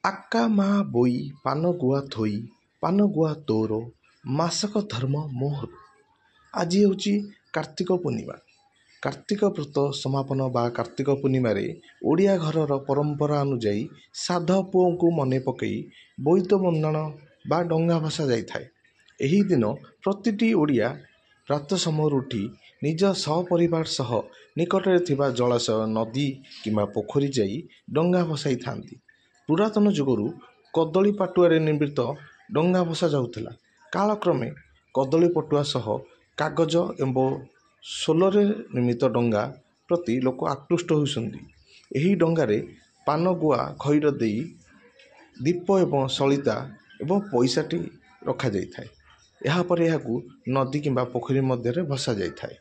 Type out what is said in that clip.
ଆକା ମା ବୋଇ ପାନ ଗୁଆ ଥୋଇ ପାନ ଗୁଆ ତୋର ମାସକ ଧର୍ମ ମୋହର। ଆଜି ହେଉଛି କାର୍ତ୍ତିକ ପୂର୍ଣ୍ଣିମା। କାର୍ତ୍ତିକ ବ୍ରତ ସମାପନ ବା କାର୍ତ୍ତିକ ପୂର୍ଣ୍ଣିମାରେ ଓଡ଼ିଆ ଘରର ପରମ୍ପରା ଅନୁଯାୟୀ ସାଧ ପୁଅଙ୍କୁ ମନେ ପକାଇ ବୋଇତ ବନ୍ଦାଣ ବା ଡଙ୍ଗା ଭସା ଯାଇଥାଏ। ଏହି ଦିନ ପ୍ରତିଟି ଓଡ଼ିଆ ପ୍ରାତଃ ସମୟରୁ ଉଠି ନିଜ ସପରିବାର ସହ ନିକଟରେ ଥିବା ଜଳାଶୟ, ନଦୀ କିମ୍ବା ପୋଖରୀ ଯାଇ ଡଙ୍ଗା ଭସାଇଥାନ୍ତି। ପୁରାତନ ଯୁଗରୁ କଦଳୀ ପାଟୁଆରେ ନିର୍ମିତ ଡଙ୍ଗା ଭସା ଯାଉଥିଲା। କାଳକ୍ରମେ କଦଳୀ ପଟୁଆ ସହ କାଗଜ ଏବଂ ସୋଲରେ ନିର୍ମିତ ଡଙ୍ଗା ପ୍ରତି ଲୋକ ଆକୃଷ୍ଟ ହେଉଛନ୍ତି। ଏହି ଡଙ୍ଗାରେ ପାନ ଗୁଆ ଖଇର ଦେଇ ଦୀପ ଏବଂ ସଳିତା ଏବଂ ପଇସାଟି ରଖାଯାଇଥାଏ। ଏହାପରେ ଏହାକୁ ନଦୀ କିମ୍ବା ପୋଖରୀ ମଧ୍ୟରେ ଭସା ଯାଇଥାଏ।